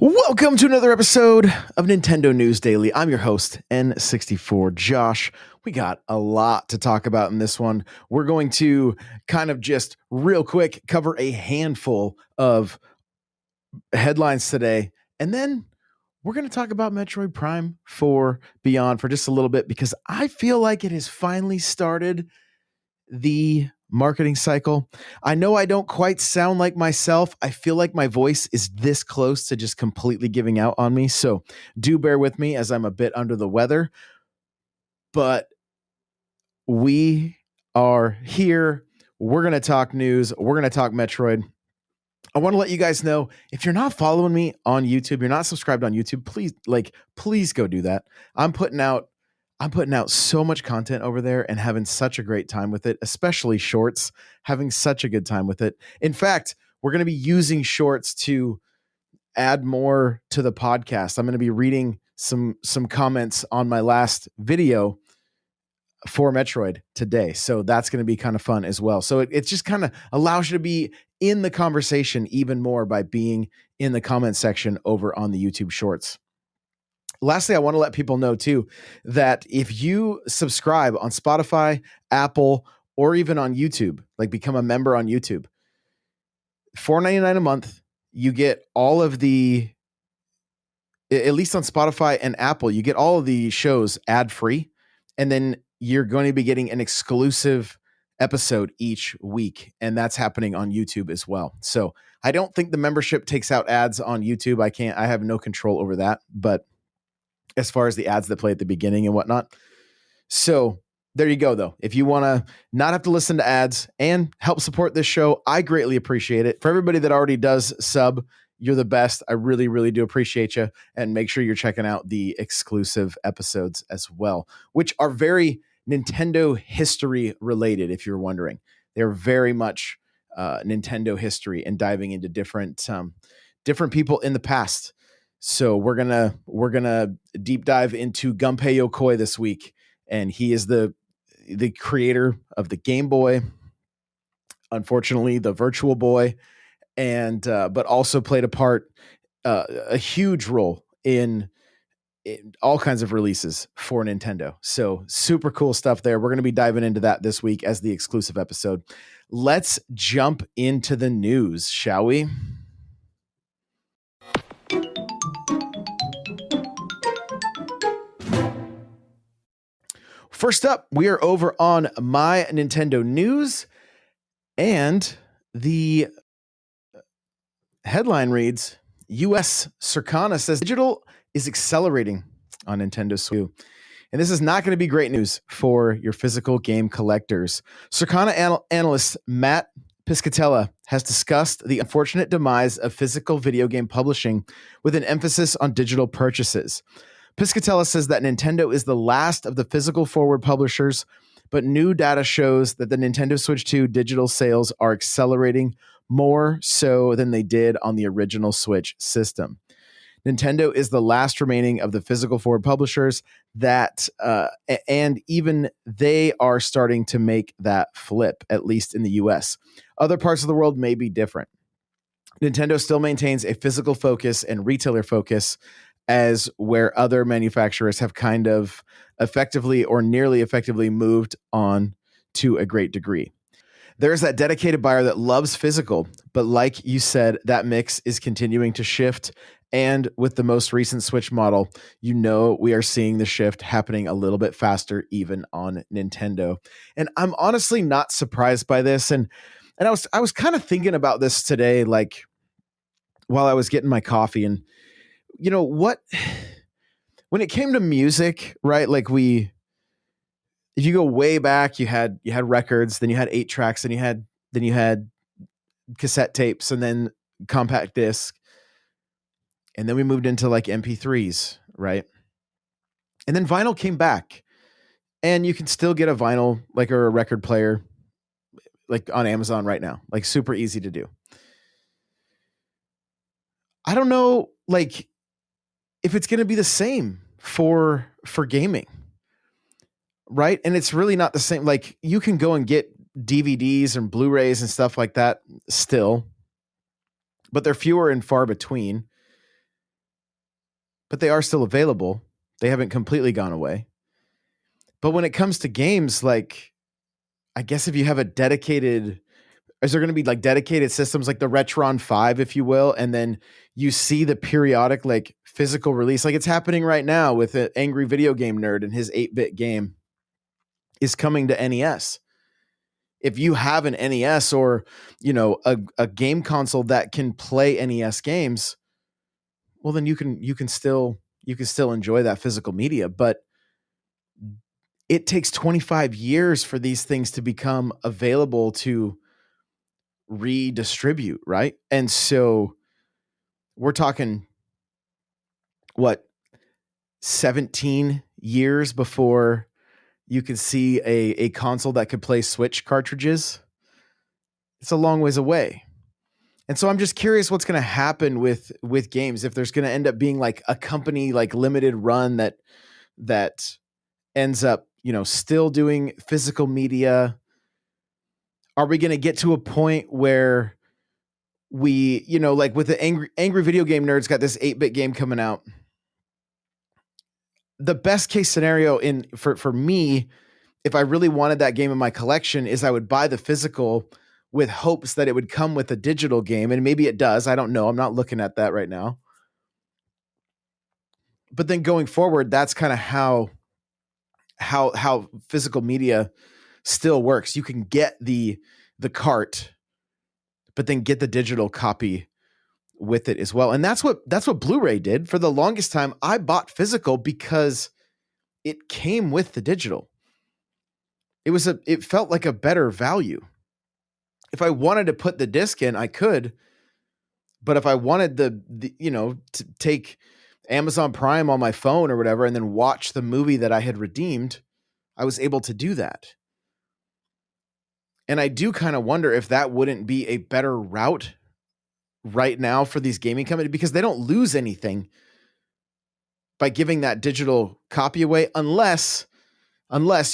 Welcome to another episode of Nintendo News Daily. I'm your host, N64 Josh. We got a lot to talk about in this one. We're going to kind of just real quick cover a handful of headlines today, and then we're going to talk about Metroid Prime 4 Beyond for just a little bit because I feel like it has finally started the marketing cycle. I know I don't quite sound like myself. I feel like my voice is this close to just completely giving out on me. So do bear with me as I'm a bit under the weather. But we are here. We're going to talk news. We're going to talk Metroid. I want to let you guys know, if you're not following me on YouTube, you're not subscribed on YouTube, please go do that. I'm putting out so much content over there and having such a great time with it, especially shorts, having such a good time with it. In fact, we're going to be using shorts to add more to the podcast. I'm going to be reading some comments on my last video for Metroid today. So that's going to be kind of fun as well. So it just kind of allows you to be in the conversation even more by being in the comment section over on the YouTube shorts. Lastly, I want to let people know too that if you subscribe on Spotify, Apple, or even on YouTube, like become a member on YouTube, $4.99 a month, you get all of the, at least on Spotify and Apple, you get all of the shows ad-free, and then you're going to be getting an exclusive episode each week, and that's happening on YouTube as well. So I don't think the membership takes out ads on YouTube. I have no control over that, but as far as the ads that play at the beginning and whatnot. So there you go, though. If you want to not have to listen to ads and help support this show, I greatly appreciate it. For everybody that already does sub, you're the best. I really, really do appreciate you. And make sure you're checking out the exclusive episodes as well, which are very Nintendo history related, if you're wondering. They're very much Nintendo history and diving into different people in the past. So we're gonna deep dive into Gunpei Yokoi this week, and he is the creator of the Game Boy, unfortunately the Virtual Boy, and but also played a huge role in all kinds of releases for Nintendo. So super cool stuff there. We're going to be diving into that this week as the exclusive episode. Let's jump into the news, shall we? First up, we are over on My Nintendo News, and the headline reads, U.S. Circana says digital is accelerating on Nintendo Switch. And this is not going to be great news for your physical game collectors. Circana analyst Matt Piscatella has discussed the unfortunate demise of physical video game publishing with an emphasis on digital purchases. Piscatella says that Nintendo is the last of the physical forward publishers, but new data shows that the Nintendo Switch 2 digital sales are accelerating more so than they did on the original Switch system. Nintendo is the last remaining of the physical forward publishers that, and even they are starting to make that flip, at least in the US. Other parts of the world may be different. Nintendo still maintains a physical focus and retailer focus, as where other manufacturers have kind of effectively or nearly effectively moved on to a great degree. There's that dedicated buyer that loves physical, but like you said, that mix is continuing to shift. And with the most recent Switch model, we are seeing the shift happening a little bit faster, even on Nintendo. And I'm honestly not surprised by this. And I was kind of thinking about this today, like while I was getting my coffee, and when it came to music, right? Like if you go way back, you had records, then you had 8 tracks, then you had cassette tapes, and then compact disc. And then we moved into like MP3s, right? And then vinyl came back, and you can still get a vinyl, like, or a record player, like on Amazon right now, like super easy to do. I don't know, like, if it's going to be the same for gaming, right? And it's really not the same. Like, you can go and get DVDs and Blu-rays and stuff like that still, but they're fewer and far between. but they are still available. They haven't completely gone away. But when it comes to games, like, I guess if you have a dedicated, is there going to be like dedicated systems like the Retron 5, if you will, and then you see the periodic like physical release, like it's happening right now with an Angry Video Game Nerd and his 8-bit game is coming to NES. If you have an NES or, a game console that can play NES games, well, then you can still enjoy that physical media. But it takes 25 years for these things to become available to redistribute, right? And so we're talking, what, 17 years before you can see a console that could play Switch cartridges. It's a long ways away. And so I'm just curious what's going to happen with games, if there's going to end up being like a company like limited run that ends up, still doing physical media. Are we going to get to a point where we, like with the Angry Video Game Nerds got this 8-bit game coming out. The best case scenario for me, if I really wanted that game in my collection, is I would buy the physical with hopes that it would come with a digital game. And maybe it does. I don't know. I'm not looking at that right now. But then going forward, that's kind of how physical media still works. You can get the cart, but then get the digital copy with it as well. And that's what Blu-ray did. For the longest time, I bought physical because it came with the digital. It felt like a better value. If I wanted to put the disc in, I could. But if I wanted to take Amazon Prime on my phone or whatever and then watch the movie that I had redeemed, I was able to do that. And I do kind of wonder if that wouldn't be a better route right now for these gaming companies, because they don't lose anything by giving that digital copy away, unless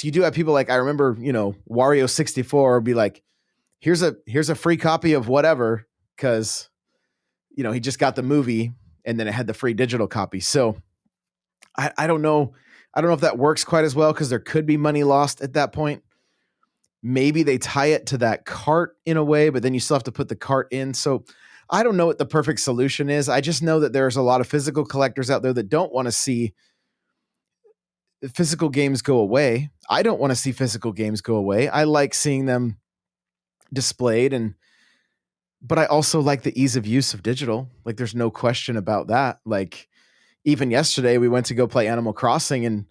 you do have people like, I remember, Wario 64 be like, here's a free copy of whatever, because he just got the movie and then it had the free digital copy. So I don't know if that works quite as well, because there could be money lost at that point. Maybe they tie it to that cart in a way, but then you still have to put the cart in. So I don't know what the perfect solution is. I just know that there's a lot of physical collectors out there that don't want to see physical games go away. I don't want to see physical games go away. I like seeing them displayed, but I also like the ease of use of digital. Like, there's no question about that. Like, even yesterday we went to go play Animal Crossing, and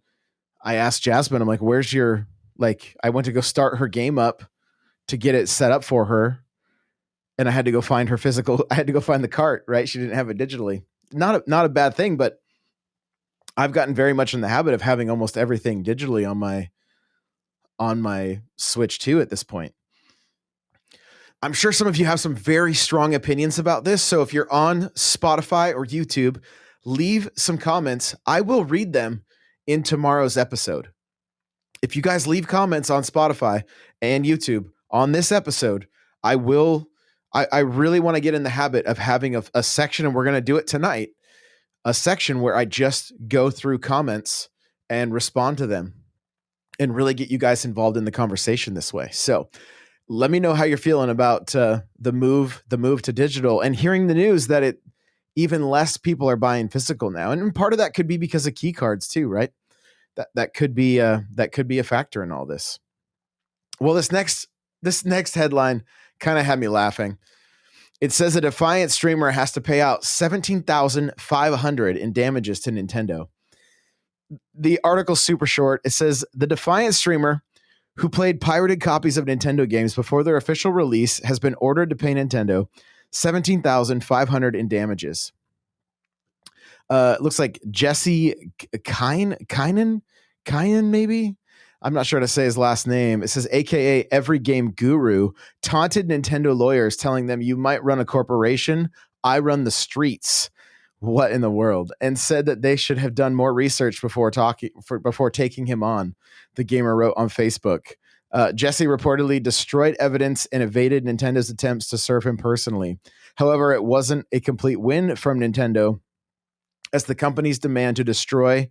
I asked Jasmine, I'm like, I went to go start her game up to get it set up for her. And I had to go find her physical. I had to go find the cart, right? She didn't have it digitally. Not a bad thing, but I've gotten very much in the habit of having almost everything digitally on my Switch 2 at this point. I'm sure some of you have some very strong opinions about this. So if you're on Spotify or YouTube, leave some comments. I will read them in tomorrow's episode. If you guys leave comments on Spotify and YouTube on this episode, I really want to get in the habit of having a section, and we're going to do it tonight, a section where I just go through comments and respond to them and really get you guys involved in the conversation this way. So let me know how you're feeling about the move to digital, and hearing the news that even less people are buying physical now. And part of that could be because of key cards too, right? That could be a factor in all this. Well, this next headline kind of had me laughing. It says a Defiant streamer has to pay out $17,500 in damages to Nintendo. The article's super short. It says the Defiant streamer who played pirated copies of Nintendo games before their official release has been ordered to pay Nintendo $17,500 in damages. Looks like Jesse Kynan, maybe? I'm not sure how to say his last name. It says, AKA Every Game Guru, taunted Nintendo lawyers, telling them, you might run a corporation, I run the streets. What in the world? And said that they should have done more research before taking him on, the gamer wrote on Facebook. Jesse reportedly destroyed evidence and evaded Nintendo's attempts to serve him personally. However, it wasn't a complete win from Nintendo, as the company's demand to destroy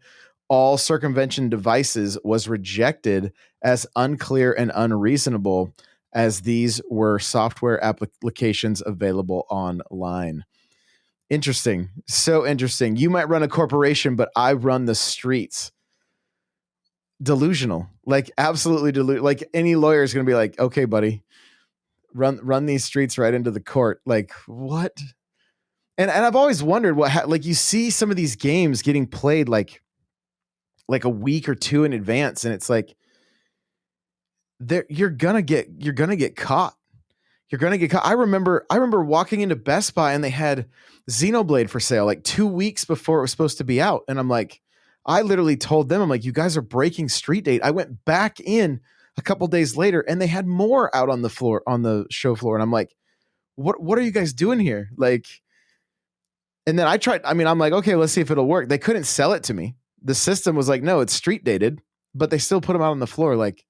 all circumvention devices was rejected as unclear and unreasonable, as these were software applications available online. Interesting. So interesting. You might run a corporation, but I run the streets. Delusional. Like absolutely delusional. Like any lawyer is going to be like, okay, buddy, run these streets right into the court. Like what? And I've always wondered what, like you see some of these games getting played like a week or two in advance. And it's like, you're going to get caught. You're going to get caught. I remember walking into Best Buy and they had Xenoblade for sale like 2 weeks before it was supposed to be out. And I'm like, I literally told them, I'm like, you guys are breaking street date. I went back in a couple days later and they had more out on the floor, on the show floor. And I'm like, what are you guys doing here? Like, and then I'm like, okay, let's see if it'll work. They couldn't sell it to me. The system was like, no, it's street dated, but they still put them out on the floor. Like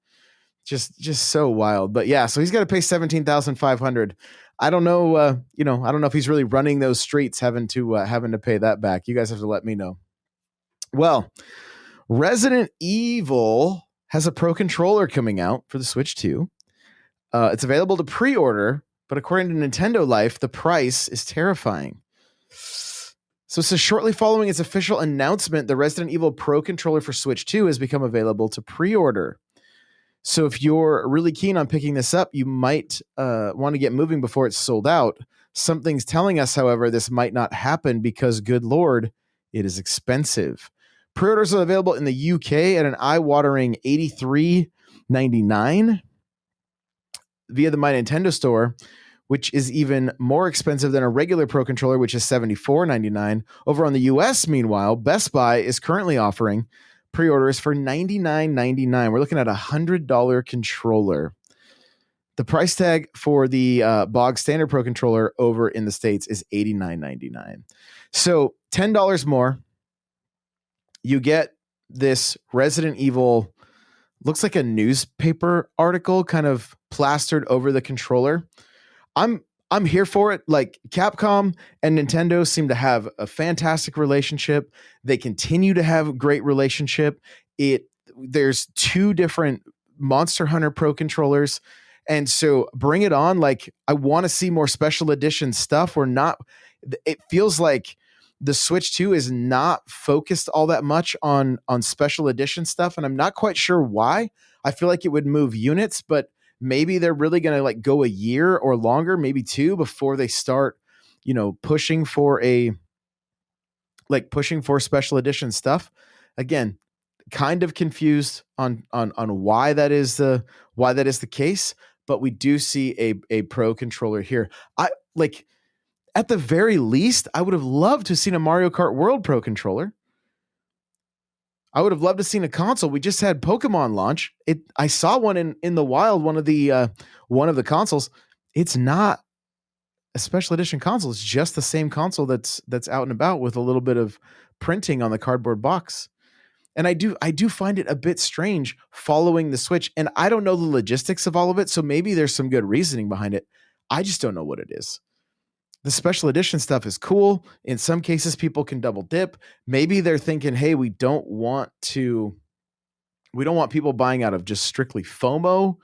just so wild. But yeah, so he's got to pay $17,500. I don't know. I don't know if he's really running those streets, having to pay that back. You guys have to let me know. Well, Resident Evil has a Pro Controller coming out for the Switch 2. It's available to pre-order, but according to Nintendo Life, the price is terrifying. So it says shortly following its official announcement, the Resident Evil Pro Controller for Switch 2 has become available to pre-order. So if you're really keen on picking this up, you might want to get moving before it's sold out. Something's telling us, however, this might not happen because, good Lord, it is expensive. Pre-orders are available in the UK at an eye-watering $83.99 via the My Nintendo store, which is even more expensive than a regular Pro Controller, which is $74.99. Over on the US, meanwhile, Best Buy is currently offering pre-orders for $99.99. We're looking at a $100 controller. The price tag for the bog standard Pro Controller over in the States is $89.99. So $10 more. You get this Resident Evil, looks like a newspaper article kind of plastered over the controller. I'm here for it. Like Capcom and Nintendo seem to have a fantastic relationship. They continue to have a great relationship. There's two different Monster Hunter Pro controllers. And so bring it on. Like I want to see more special edition stuff. It feels like the Switch 2 is not focused all that much on special edition stuff. And I'm not quite sure why. I feel like it would move units, but maybe they're really going to like go a year or longer, maybe two, before they start, pushing for special edition stuff. Again, kind of confused on why that is the case, but we do see a Pro Controller here. At the very least, I would have loved to have seen a Mario Kart World Pro Controller. I would have loved to have seen a console. We just had Pokemon launch. I saw one in the wild, one of the consoles. It's not a special edition console. It's just the same console that's out and about with a little bit of printing on the cardboard box. And I do find it a bit strange following the Switch. And I don't know the logistics of all of it, so maybe there's some good reasoning behind it. I just don't know what it is. The special edition stuff is cool. In some cases, people can double dip. Maybe they're thinking, hey, we don't want people buying out of just strictly FOMO.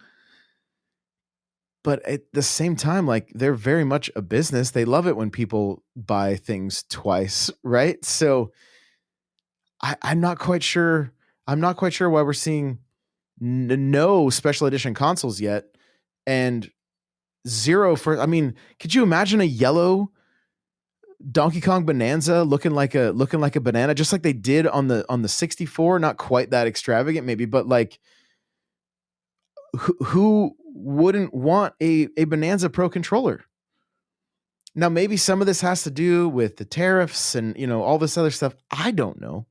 But at the same time, like they're very much a business. They love it when people buy things twice, right? So I'm not quite sure. I'm not quite sure why we're seeing no special edition consoles yet, and zero for. I mean, could you imagine a yellow Donkey Kong Bonanza looking like a banana, just like they did on the 64? Not quite that extravagant, maybe, but like, who wouldn't want a Bonanza Pro Controller? Now, maybe some of this has to do with the tariffs and all this other stuff. I don't know.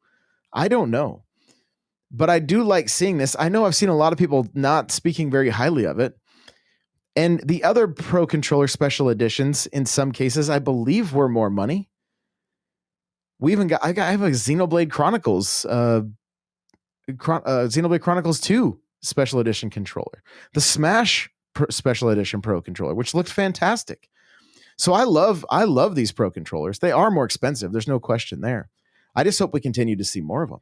But I do like seeing this. I know I've seen a lot of people not speaking very highly of it. And the other Pro Controller special editions, in some cases, I believe were more money. I have a Xenoblade Chronicles, Xenoblade Chronicles 2 special edition controller, the Smash special edition Pro Controller, which looked fantastic. So I love these Pro Controllers. They are more expensive. There's no question there. I just hope we continue to see more of them.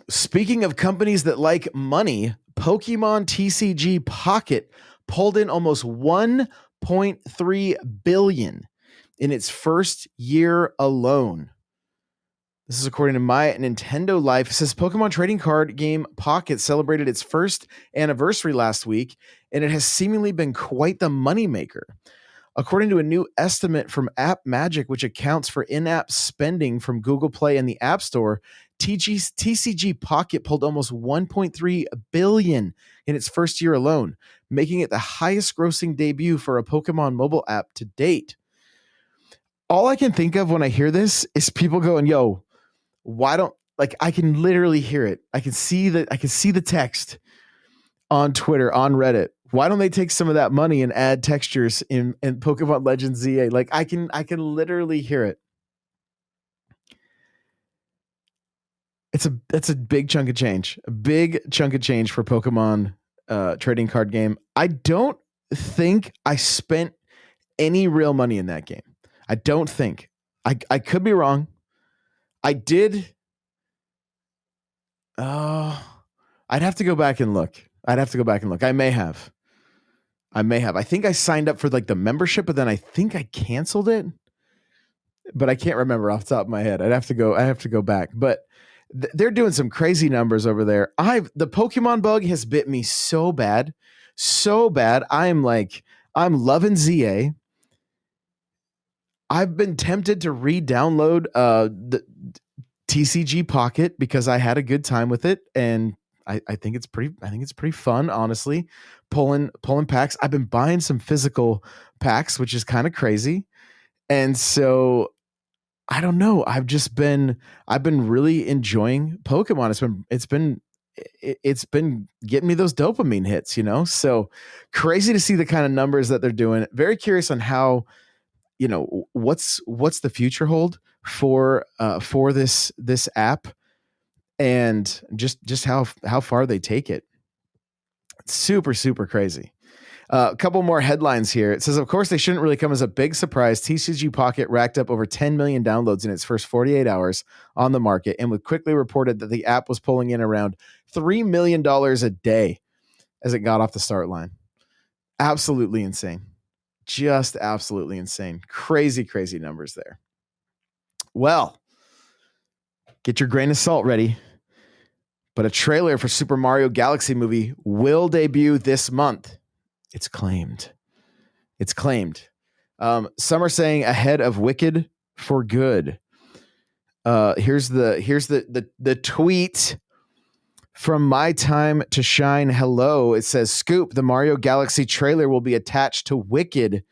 Speaking of companies that like money, Pokemon TCG Pocket pulled in almost 1.3 billion in its first year alone. This is according to my Nintendo Life. It says Pokemon trading card game Pocket celebrated its first anniversary last week, and it has seemingly been quite the moneymaker. According to a new estimate from App Magic, which accounts for in-app spending from Google Play and the App Store, TCG Pocket pulled almost 1.3 billion in its first year alone, making it the highest grossing debut for a Pokemon mobile app to date. All I can think of when I hear this is people going, yo, why don't, like, I can literally hear it. I can see the text on Twitter, on Reddit. Why don't they take some of that money and add textures in Pokemon Legends ZA? Like, I can literally hear it. That's a big chunk of change. A big chunk of change for Pokemon trading card game. I don't think I spent any real money in that game. I don't think. I could be wrong. I did. I'd have to go back and look. I may have. I think I signed up for like the membership, but then I think I canceled it. But I can't remember off the top of my head. I have to go back. But they're doing some crazy numbers over there. The Pokemon bug has bit me so bad. I'm loving ZA. I've been tempted to re-download the TCG Pocket because I had a good time with it, and I think it's pretty fun, honestly. Pulling packs. I've been buying some physical packs, which is kind of crazy. And so I don't know. I've been really enjoying Pokemon. It's been getting me those dopamine hits, you know? So crazy to see the kind of numbers that they're doing. Very curious on how, you know, what's the future hold for this app, and just how far they take it. Super, super crazy. A couple more headlines here. It says, of course, they shouldn't really come as a big surprise. TCG Pocket racked up over 10 million downloads in its first 48 hours on the market, and would quickly reported that the app was pulling in around $3 million a day as it got off the start line. Absolutely insane. Just absolutely insane. Crazy, crazy numbers there. Well, get your grain of salt ready. But a trailer for Super Mario Galaxy movie will debut this month. It's claimed. Some are saying ahead of Wicked for Good. Here's the tweet from My Time to Shine. Hello. It says, Scoop, the Mario Galaxy trailer will be attached to Wicked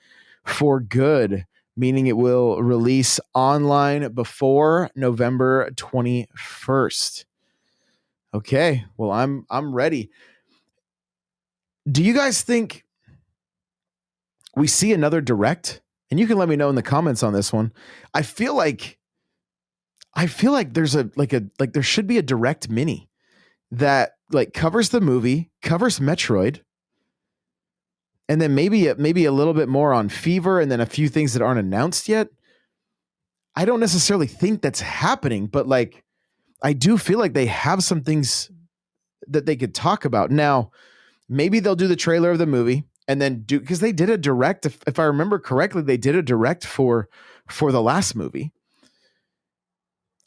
for Good, meaning it will release online before November 21st. Okay, well, I'm ready. Do you guys think we see another direct? And you can let me know in the comments on this one. I feel like there's there should be a direct mini that like covers the movie, covers Metroid, and then maybe a little bit more on Fever, and then a few things that aren't announced yet. I don't necessarily think that's happening, but like I do feel like they have some things that they could talk about. Now, maybe they'll do the trailer of the movie and then because they did a direct, if I remember correctly, they did a direct for the last movie.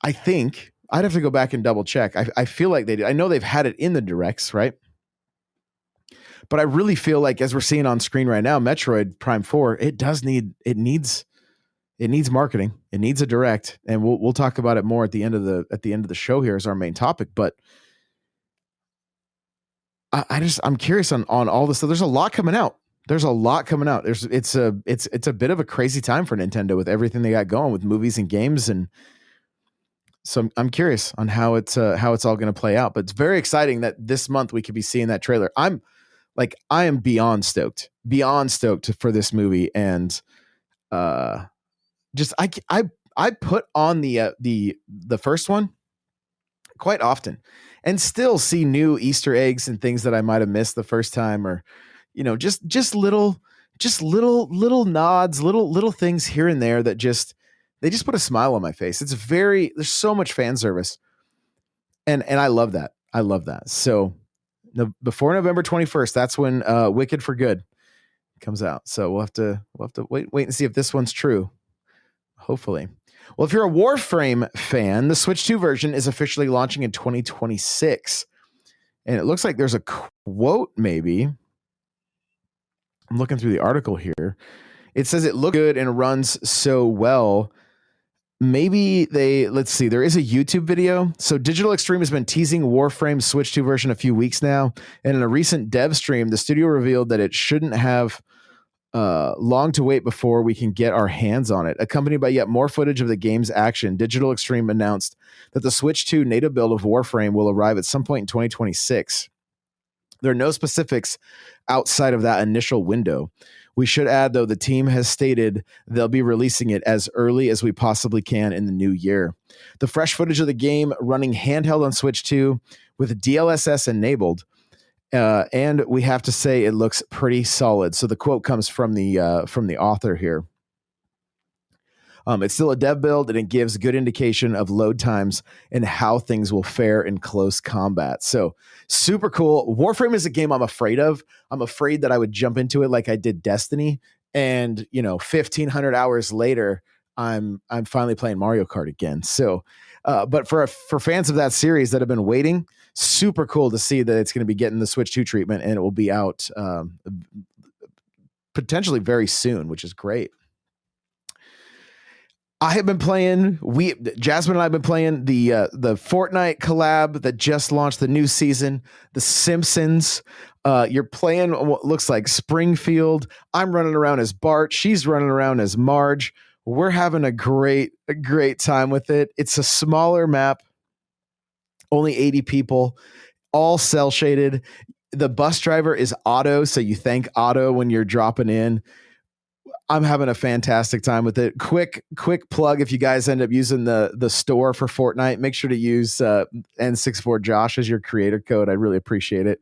I think I'd have to go back and double check. I feel like they did. I know they've had it in the directs, right? But I really feel like, as we're seeing on screen right now, Metroid Prime 4, it needs marketing. It needs a direct, and we'll talk about it more at the end of the show here as our main topic. But I'm curious on all this stuff. There's a lot coming out. It's a bit of a crazy time for Nintendo with everything they got going with movies and games, and so I'm curious on how it's all going to play out. But it's very exciting that this month we could be seeing that trailer. I am beyond stoked for this movie, and just I put on the first one quite often and still see new Easter eggs and things that I might have missed the first time, or just little nods, little things here and there that they just put a smile on my face. There's so much fan service. And I love that. I love that. So before November 21st, that's when Wicked for Good comes out. So we'll have to wait and see if this one's true. Hopefully. Well, if you're a Warframe fan, the Switch 2 version is officially launching in 2026. And it looks like there's a quote, maybe. I'm looking through the article here. It says it looks good and runs so well. Maybe let's see, there is a YouTube video. So Digital Extreme has been teasing Warframe's Switch 2 version a few weeks now. And in a recent dev stream, the studio revealed that it shouldn't have long to wait before we can get our hands on it. Accompanied by yet more footage of the game's action, Digital Extreme announced that the Switch 2 native build of Warframe will arrive at some point in 2026. There are no specifics outside of that initial window. We should add, though, the team has stated they'll be releasing it as early as we possibly can in the new year. The fresh footage of the game running handheld on Switch 2 with DLSS enabled, and we have to say it looks pretty solid. So the quote comes from the author here. It's still a dev build, and it gives good indication of load times and how things will fare in close combat. So super cool. Warframe is a game I'm afraid of. I'm afraid that I would jump into it like I did Destiny, and 1,500 hours later, I'm finally playing Mario Kart again. So, but for fans of that series that have been waiting, super cool to see that it's going to be getting the Switch 2 treatment, and it will be out potentially very soon, which is great. I have been playing, Jasmine and I have been playing the Fortnite collab that just launched the new season, The Simpsons. You're playing what looks like Springfield. I'm running around as Bart. She's running around as Marge. We're having a great time with it. It's a smaller map, only 80 people, all cell shaded. The bus driver is Otto, so you thank Otto when you're dropping in. I'm having a fantastic time with it. Quick plug. If you guys end up using the store for Fortnite, make sure to use N64Josh as your creator code. I'd really appreciate it.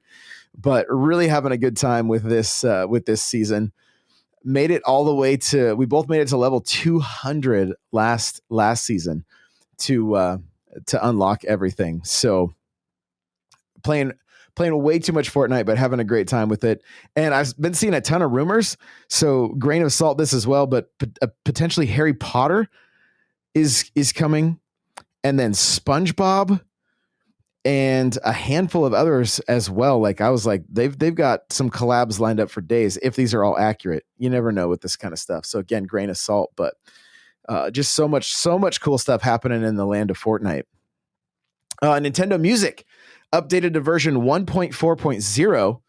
But really having a good time with this season. Made it all the way we both made it to level 200 last season to unlock everything. So playing way too much Fortnite, but having a great time with it. And I've been seeing a ton of rumors, so grain of salt this as well, but potentially Harry Potter is coming, and then SpongeBob and a handful of others as well. Like I was like, they've got some collabs lined up for days if these are all accurate. You never know with this kind of stuff. So again, grain of salt, but just so much cool stuff happening in the land of Fortnite. Nintendo Music updated to version 1.4.0.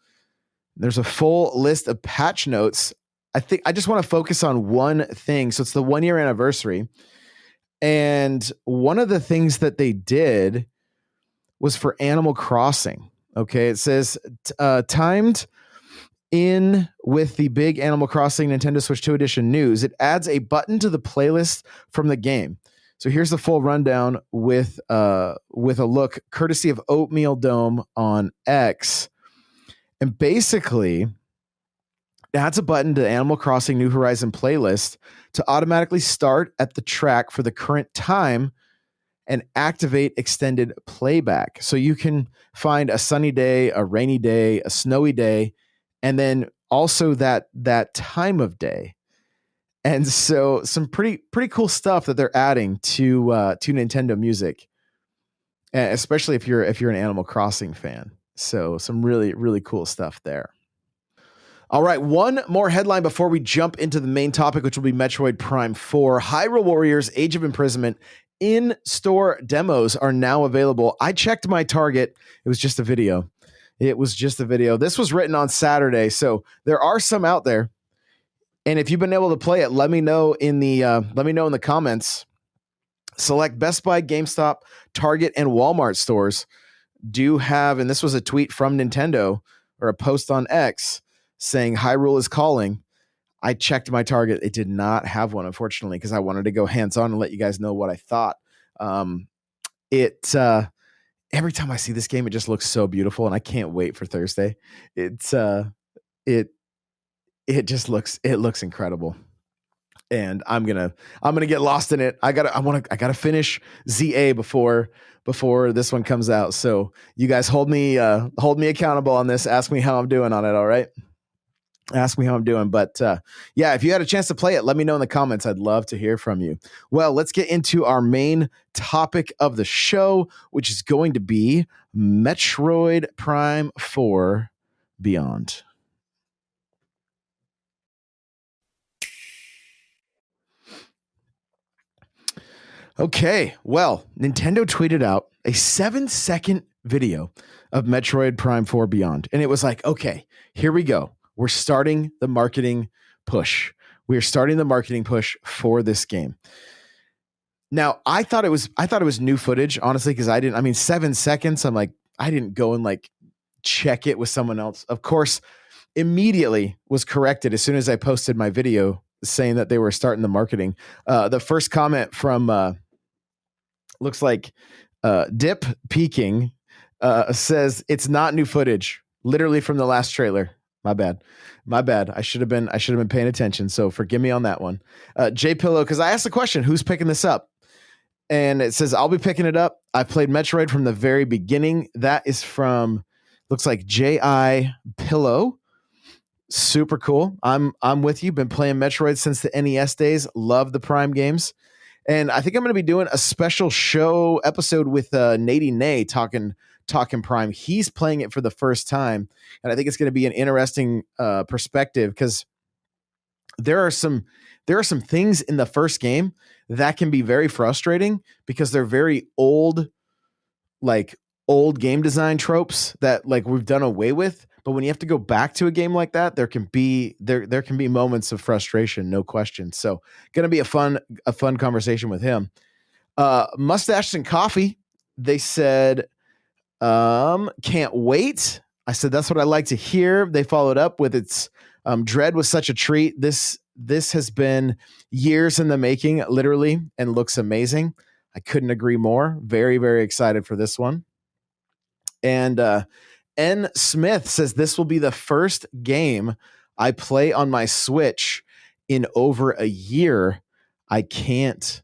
There's a full list of patch notes. I just want to focus on one thing. So it's the 1 year anniversary. And one of the things that they did was for Animal Crossing. Okay. It says timed in with the big Animal Crossing Nintendo Switch 2 edition news. It adds a button to the playlist from the game. So here's the full rundown with a look courtesy of Oatmeal Dome on X. And basically, that's a button to the Animal Crossing New Horizon playlist to automatically start at the track for the current time and activate extended playback. So you can find a sunny day, a rainy day, a snowy day, and then also that time of day. And so some pretty cool stuff that they're adding to Nintendo Music, especially if you're an Animal Crossing fan. So some really cool stuff there. All right, one more headline before we jump into the main topic, which will be Metroid Prime 4. Hyrule Warriors Age of Imprisonment in-store demos are now available. I checked my Target. It was just a video. This was written on Saturday, so there are some out there. And if you've been able to play it, let me know in the comments. Select Best Buy, GameStop, Target, and Walmart stores do have, and this was a tweet from Nintendo or a post on X saying Hyrule is calling. I checked my Target. It did not have one, unfortunately, because I wanted to go hands-on and let you guys know what I thought. Every time I see this game, it just looks so beautiful, and I can't wait for Thursday. It looks incredible. and I'm gonna get lost in it. I gotta finish ZA before this one comes out. So you guys hold me accountable on this. Ask me how I'm doing on it. All right. Ask me how I'm doing. But yeah, if you had a chance to play it, let me know in the comments. I'd love to hear from you. Well, let's get into our main topic of the show, which is going to be Metroid Prime 4 Beyond. Okay, well, Nintendo tweeted out a 7-second video of Metroid Prime 4 Beyond. And it was like, okay, here we go. We're starting the marketing push. We are starting the marketing push for this game. Now, I thought it was new footage, honestly, because I mean, 7 seconds. I'm like, I didn't go and like check it with someone else. Of course, immediately was corrected as soon as I posted my video saying that they were starting the marketing. The first comment from looks like Dip Peking says it's not new footage, literally from the last trailer. My bad. I should have been paying attention. So forgive me on that one. J Pillow, because I asked the question, who's picking this up? And it says I'll be picking it up. I played Metroid from the very beginning. That is from looks like J.I. Pillow. Super cool. I'm with you. Been playing Metroid since the NES days. Love the Prime games. And I think I'm going to be doing a special show episode with Nady Nay talking Prime. He's playing it for the first time, and I think it's going to be an interesting perspective because there are some things in the first game that can be very frustrating because they're very old game design tropes that like we've done away with. But when you have to go back to a game like that, there can be moments of frustration, no question. So going to be a fun conversation with him. Mustache and Coffee, they said, can't wait. I said, that's what I like to hear. They followed up with its Dread was such a treat. This has been years in the making, literally, and looks amazing. I couldn't agree more. Very, very excited for this one. And N. Smith says this will be the first game I play on my Switch in over a year. I can't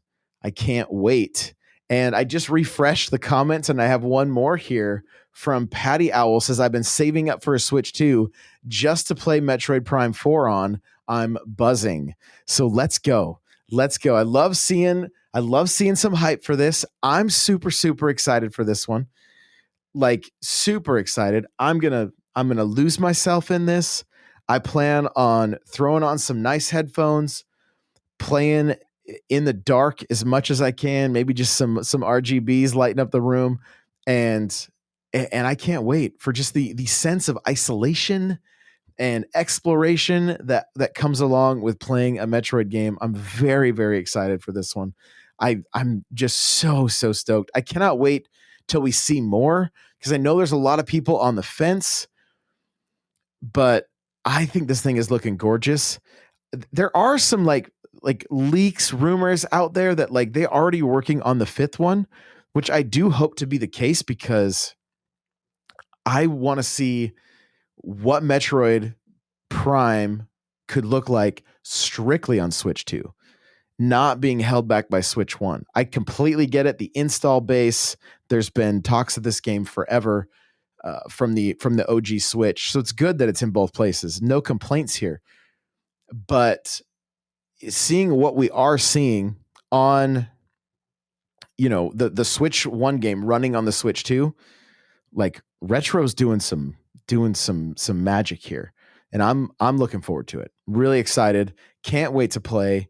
wait. And I just refreshed the comments and I have one more here from Patty Owl says I've been saving up for a Switch 2 just to play Metroid Prime 4 on. I'm buzzing. So let's go. I love seeing some hype for this. I'm super, super excited for this one. Like super excited. I'm gonna lose myself in this. I plan on throwing on some nice headphones, playing in the dark as much as I can, maybe just some RGBs lighting up the room, and I can't wait for just the sense of isolation and exploration that comes along with playing a Metroid game. I'm very, very excited for this one. I'm just so stoked. I cannot wait till we see more because I know there's a lot of people on the fence, but I think this thing is looking gorgeous. There are some like leaks, rumors out there that like they're already working on the 5th one, which I do hope to be the case because I want to see what Metroid Prime could look like strictly on Switch 2, not being held back by Switch 1. I completely get it. The install base, there's been talks of this game forever from the OG Switch. So it's good that it's in both places. No complaints here. But seeing what we are seeing on, the Switch 1 game running on the Switch 2, like Retro's doing some magic here. And I'm looking forward to it. Really excited. Can't wait to play.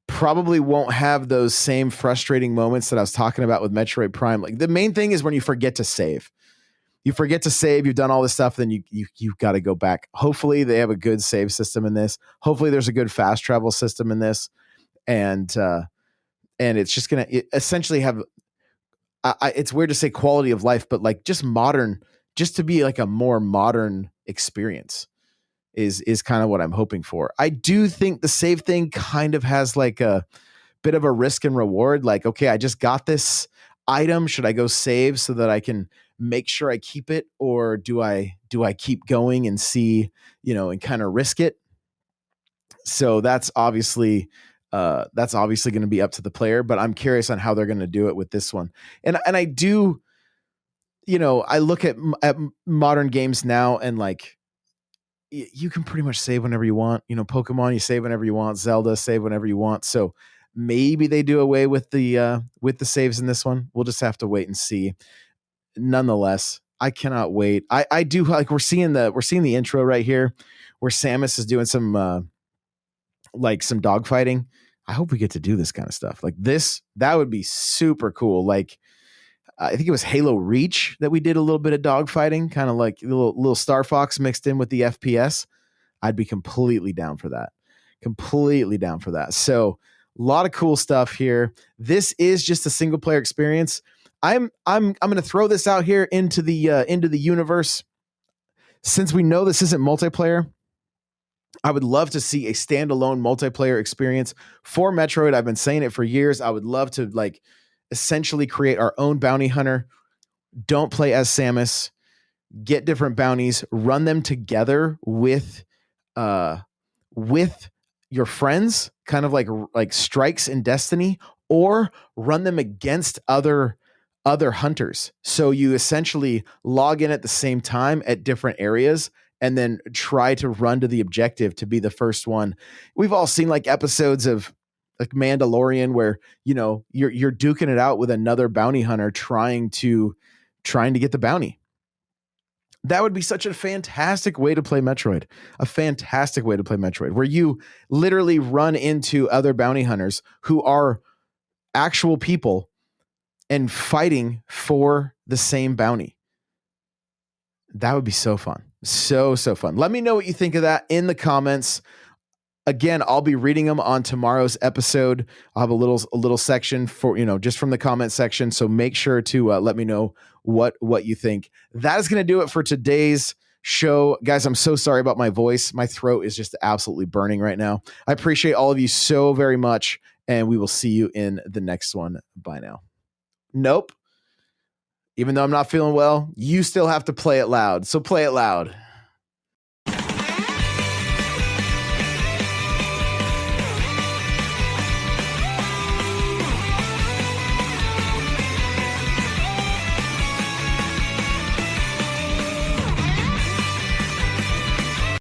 Probably won't have those same frustrating moments that I was talking about with Metroid Prime. Like the main thing is when you forget to save. You've done all this stuff, then you've got to go back. Hopefully they have a good save system in this. Hopefully there's a good fast travel system in this. And it's just going to essentially have, it's weird to say quality of life, but like just to be like a more modern experience is kind of what I'm hoping for. I do think the save thing kind of has like a bit of a risk and reward. Like, okay, I just got this item. Should I go save so that I can make sure I keep it? Or do I keep going and see, and kind of risk it? So that's obviously That's obviously going to be up to the player, but I'm curious on how they're going to do it with this one. And I do, I look at modern games now, and like you can pretty much save whenever you want. Pokemon, you save whenever you want. Zelda, save whenever you want. So maybe they do away with the saves in this one. We'll just have to wait and see. Nonetheless, I cannot wait. I do like we're seeing the intro right here where Samus is doing some dog fighting. I hope we get to do this kind of stuff. Like this, that would be super cool. Like I think it was Halo Reach that we did a little bit of dog fighting, kind of like little Star Fox mixed in with the FPS. I'd be completely down for that. Completely down for that. So a lot of cool stuff here. This is just a single player experience. I'm going to throw this out here into the universe. Since we know this isn't multiplayer, I would love to see a standalone multiplayer experience for Metroid. I've been saying it for years. I would love to essentially create our own bounty hunter. Don't play as Samus. Get different bounties. Run them together with your friends, kind of like strikes in Destiny, or run them against other hunters. So you essentially log in at the same time at different areas and then try to run to the objective to be the first one. We've all seen like episodes of like Mandalorian where, you're duking it out with another bounty hunter trying to get the bounty. That would be such a fantastic way to play Metroid. A fantastic way to play Metroid, where you literally run into other bounty hunters who are actual people and fighting for the same bounty. That would be so fun. So fun. Let me know what you think of that in the comments. Again, I'll be reading them on tomorrow's episode. I'll have a little section for, just from the comment section. So make sure to let me know what you think. That is going to do it for today's show. Guys, I'm so sorry about my voice. My throat is just absolutely burning right now. I appreciate all of you so very much, and we will see you in the next one. Bye now. Nope. Even though I'm not feeling well, you still have to play it loud. So play it loud.